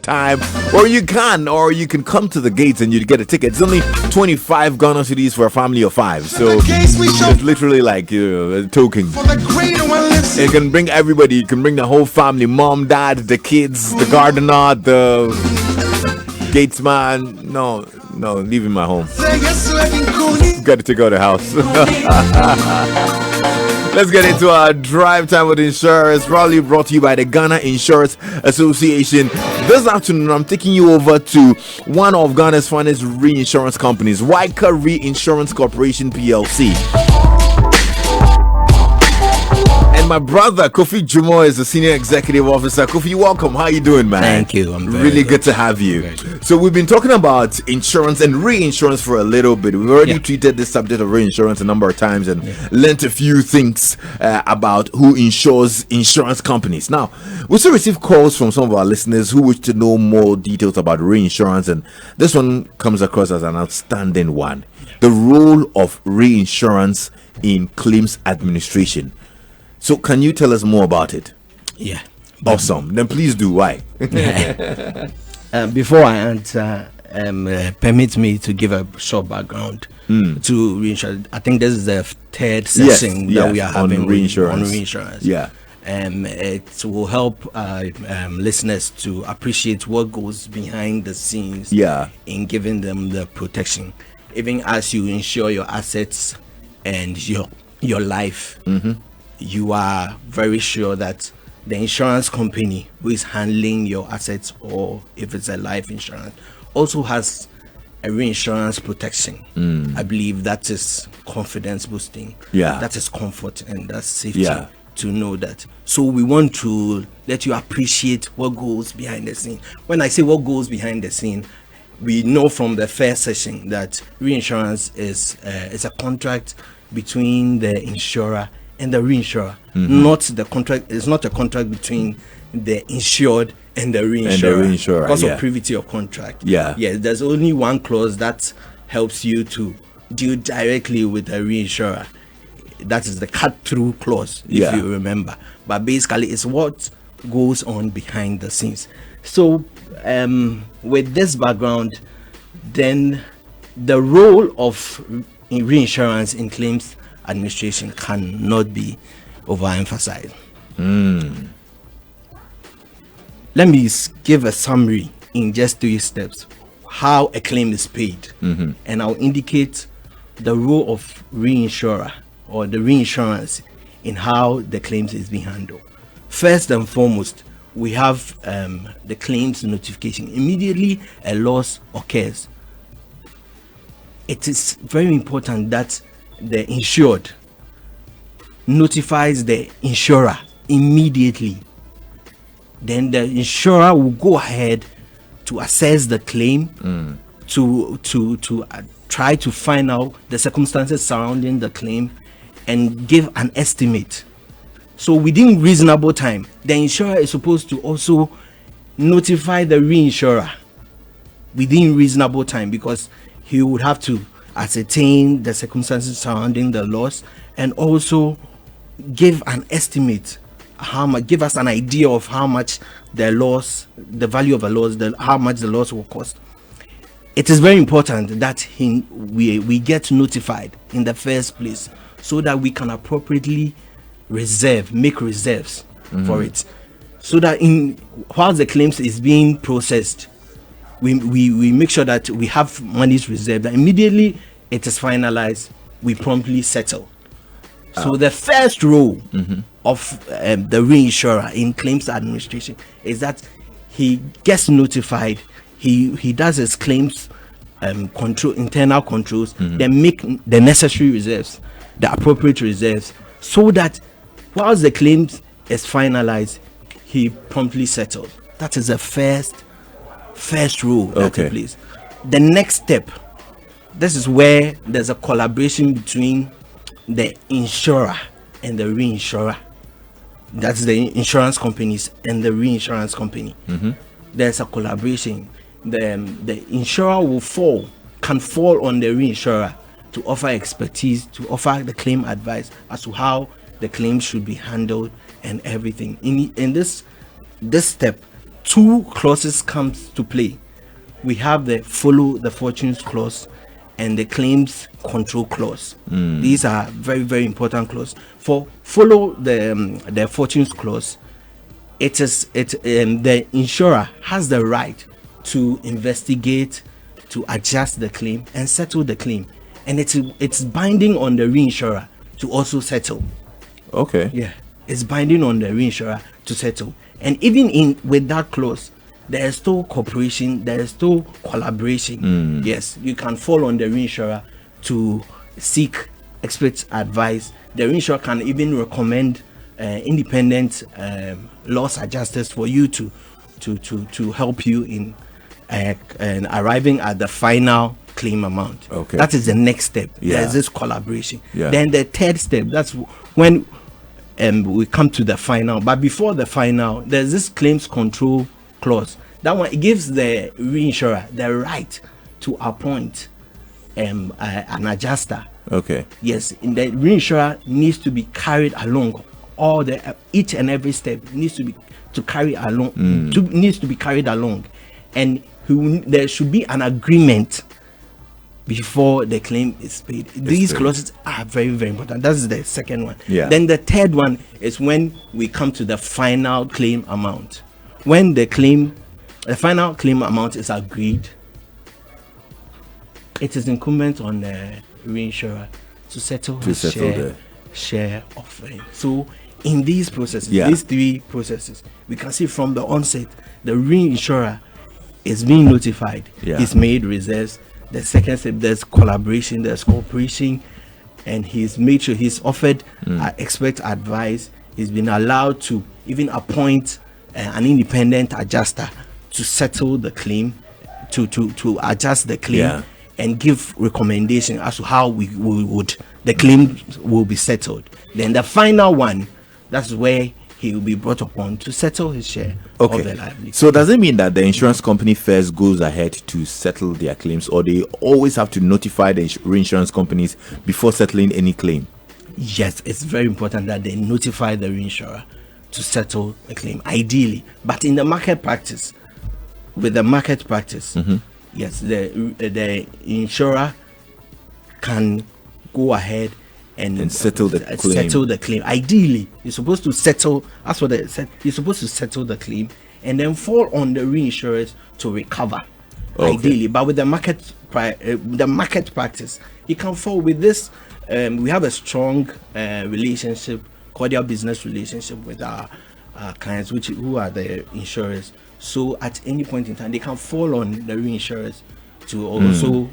time, or you can come to the gates and you get a ticket. It's only 25 Ghana cedis for a family of 5. So it's literally like a token. It can bring everybody. You can bring the whole family, mom, dad, the kids, the gardener, the gatesman. No, leave him at home. Got to take out the house. Let's get into our drive time with Insurers, proudly brought to you by the Ghana Insurance Association. This afternoon, I'm taking you over to one of Ghana's finest reinsurance companies, WAICA Reinsurance Corporation PLC. And my brother Kofi Dwomoh is the senior executive officer. Kofi, welcome. How you doing, man? Thank you. I'm really good to have you. So we've been talking about insurance and reinsurance for a little bit. We've already treated this subject of reinsurance a number of times and learnt a few things about who insures insurance companies. Now, we still receive calls from some of our listeners who wish to know more details about reinsurance, and this one comes across as an outstanding one. The role of reinsurance in claims administration. So can you tell us more about it? Yeah. Awesome. Then please do. Why? Before I answer, permit me to give a short background to reinsurance. I think this is the third session that we are having on reinsurance. Yeah. It will help listeners to appreciate what goes behind the scenes in giving them the protection. Even as you insure your assets and your life, you are very sure that the insurance company who is handling your assets, or if it's a life insurance, also has a reinsurance protection. I believe that is confidence boosting. That is comfort and that's safety to know that. So we want to let you appreciate what goes behind the scene. When I say what goes behind the scene, we know from the first session that reinsurance is a contract between the insurer and the reinsurer. Not the contract. It's not a contract between the insured and the reinsurer, because of privity of contract. There's only one clause that helps you to deal directly with the reinsurer. That is the cut-through clause, if you remember. But basically, it's what goes on behind the scenes. So, with this background, then the role of reinsurance in claims administration cannot be overemphasized. Let me give a summary in just 3 steps how a claim is paid, and I'll indicate the role of reinsurer or the reinsurance in how the claims is being handled. First and foremost, we have the claims notification. Immediately a loss occurs, it is very important that the insured notifies the insurer immediately. Then the insurer will go ahead to assess the claim, to try to find out the circumstances surrounding the claim and give an estimate. So within reasonable time, the insurer is supposed to also notify the reinsurer within reasonable time, because he would have to ascertain the circumstances surrounding the loss and also give an estimate, how much, give us an idea of how much the loss, the value of a loss, how much the loss will cost. It is very important that we get notified in the first place, so that we can appropriately make reserves for it, so that while the claims is being processed, we make sure that we have monies reserved, that immediately it is finalized, we promptly settle. So the first role of the reinsurer in claims administration is that he gets notified, he does his claims internal controls, then make the necessary reserves, the appropriate reserves, so that whilst the claims is finalized, he promptly settles. That is the first rule that takes place. The next step, this is where there's a collaboration between the insurer and the reinsurer. That's the insurance companies and the reinsurance company. There's a collaboration. The insurer can fall on the reinsurer to offer expertise, to offer the claim advice as to how the claim should be handled and everything. In this step, two clauses comes to play. We have the follow the fortunes clause and the claims control clause. These are very, very important clauses. For follow the fortunes clause, the insurer has the right to investigate, to adjust the claim and settle the claim, and it's binding on the reinsurer to also settle. Okay. Yeah, it's binding on the reinsurer to settle, and even with that clause, there is still cooperation, there is still collaboration. Yes, you can fall on the reinsurer to seek expert advice. The reinsurer can even recommend independent loss adjusters for you to help you in arriving at the final claim amount. Okay, that is the next step. Yeah. There's this collaboration. Yeah. Then the third step, that's when we come to the final. But before the final, there's this claims control clause. That one, it gives the reinsurer the right to appoint an adjuster. Okay. Yes, and the reinsurer needs to be carried along. All each and every step needs to be carried along. Needs to be carried along, and there should be an agreement before the claim is paid. These clauses are very, very important. That's the second one. Yeah. Then the third one is when we come to the final claim amount. When the final claim amount is agreed, it is incumbent on the reinsurer to settle the share of it. So in these processes, these three processes, we can see from the onset, the reinsurer is being notified. He's made reserves. The second step, there's collaboration, there's cooperation, and he's made sure he's offered expert advice. He's been allowed to even appoint an independent adjuster to settle the claim, to adjust the claim, and give recommendation as to how the claim will be settled. Then the final one, that's where he will be brought upon to settle his share of the liability. So does it mean that the insurance company first goes ahead to settle their claims, or they always have to notify the reinsurance companies before settling any claim? Yes, it's very important that they notify the reinsurer to settle a claim, ideally. But in the market practice, yes, the insurer can go ahead and settle the claim. Ideally, you're supposed to settle. That's what they said. You're supposed to settle the claim and then fall on the reinsurers to recover. Ideally, but with the market practice, you can fall with this. We have a strong relationship, cordial business relationship with our clients, who are the insurers. So at any point in time, they can fall on the reinsurers to also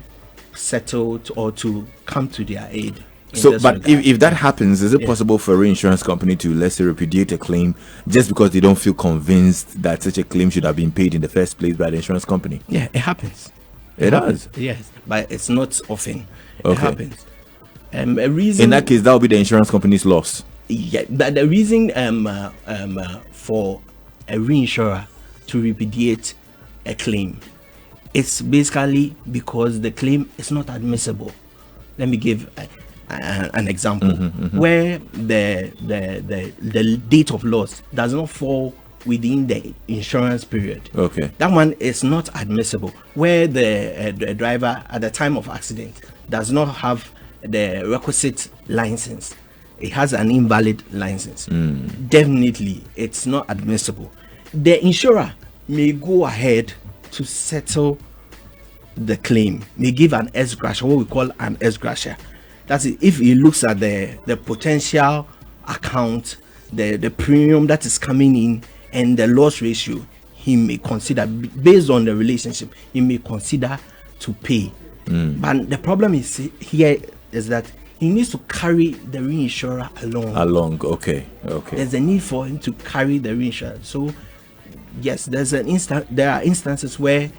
settle or to come to their aid. So, but if that happens, is it possible for a reinsurance company to, let's say, repudiate a claim just because they don't feel convinced that such a claim should have been paid in the first place by the insurance company? Yeah, it happens. It does? Yes, but it's not often. It happens. A reason, in that case, that will be the insurance company's loss. Yeah, but the reason for a reinsurer to repudiate a claim, it's basically because the claim is not admissible. Let me give an example where the date of loss does not fall within the insurance period. That one is not admissible. Where the driver at the time of accident does not have the requisite license, it has an invalid license. Definitely, it's not admissible. The insurer may go ahead to settle the claim, may give an ex gratia, what we call an ex gratia. That's it. If he looks at the potential account, the premium that is coming in, and the loss ratio, he may consider, based on the relationship, he may consider to pay. But the problem is here is that he needs to carry the reinsurer along. There's a need for him to carry the reinsurer. So yes, there are instances where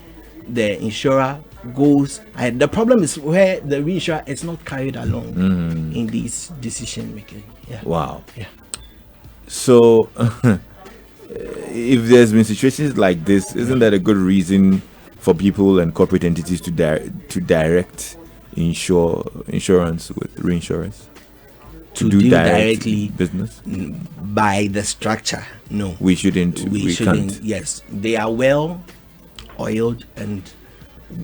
the insurer goes. The problem is where the reinsurer is not carried along in this decision making. Wow. So if there's been situations like this, isn't that a good reason for people and corporate entities to direct insurance with reinsurers? to do directly business by the structure. No, we shouldn't. We shouldn't. Can't. Yes, they are well oiled and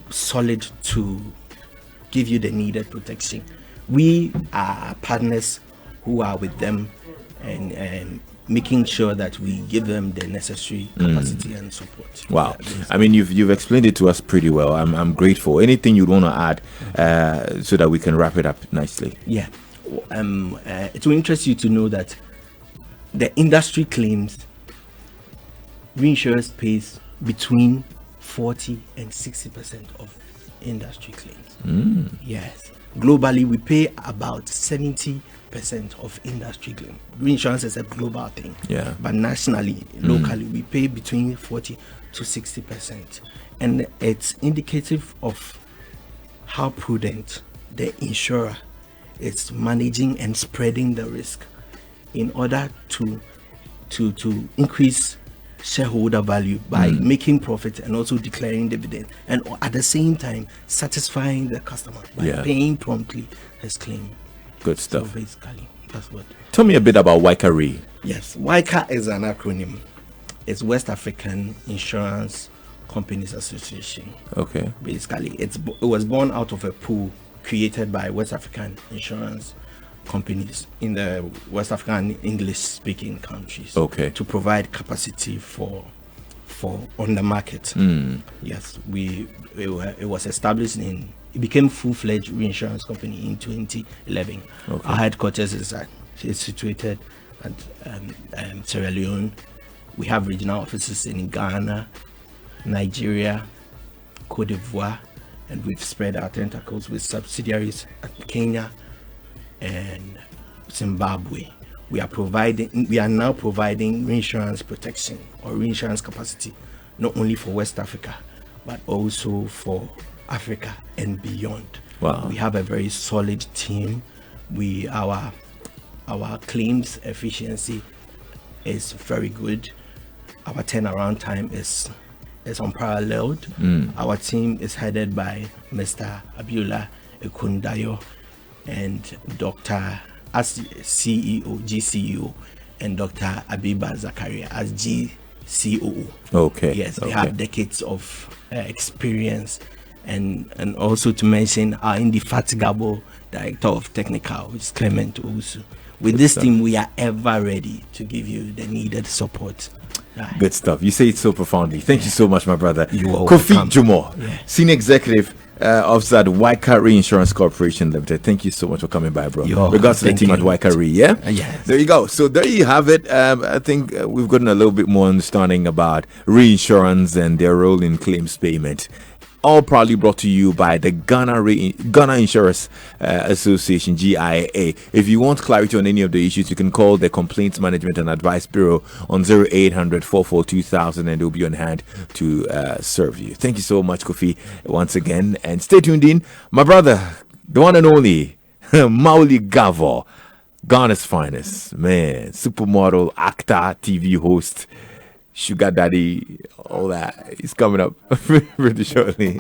solid to give you the needed protection. We are partners who are with them and making sure that we give them the necessary capacity and support. Wow. I mean, you've explained it to us pretty well. I'm grateful. Anything you'd want to add so that we can wrap it up nicely? Yeah. It will interest you to know that the industry claims Reinsurers pays between 40 and 60% of industry claims. Yes. Globally, we pay about 70% of industry claim. Reinsurance is a global thing. Yeah. But nationally, locally, we pay between 40 to 60%. And it's indicative of how prudent the insurer is managing and spreading the risk in order to increase shareholder value by making profit and also declaring dividend, and at the same time satisfying the customer by paying promptly his claim. Good stuff. So basically, that's what. Tell me a bit about WAICA Re. Yes, WAICA is an acronym. It's West African Insurance Companies Association. Okay. Basically, it was born out of a pool created by West African insurance companies in the West African English-speaking countries. Okay. To provide capacity for on the market. Yes, it was established it became full-fledged reinsurance company in 2011. Okay. Our headquarters is situated at Sierra Leone. We have regional offices in Ghana, Nigeria, Cote d'Ivoire, and we've spread our tentacles with subsidiaries at Kenya and Zimbabwe. We are now providing reinsurance protection or reinsurance capacity not only for West Africa but also for Africa and beyond. Wow. We have a very solid team. Our claims efficiency is very good. Our turnaround time is unparalleled. Our team is headed by Mr. Abiola Ekundayo and Dr. as GCEO, and Dr. Abiba Zakaria as GCOO. Okay. Yes, they have decades of experience, and also to mention our indefatigable Director of Technical, which is Clement Owusu. With this team, we are ever ready to give you the needed support. Good stuff. You say it so profoundly. Thank you so much, my brother. You are Kofi welcome. Dwomoh, Senior Executive Officer at WAICA Reinsurance Corporation Limited. Thank you so much for coming by, bro. Regards to the team at WAICA Re, Yes. There you go. So there you have it. I think we've gotten a little bit more understanding about reinsurance and their role in claims payment. All proudly brought to you by the Ghana Insurers Association, GIA. If you want clarity on any of the issues, you can call the Complaints Management and Advice Bureau on 0800 44 2000 and they'll be on hand to serve you. Thank you so much, Kofi, once again. And stay tuned in. My brother, the one and only, Mauli Gavo, Ghana's finest, man, supermodel, actor, TV host, sugar daddy, all that. He's coming up pretty shortly.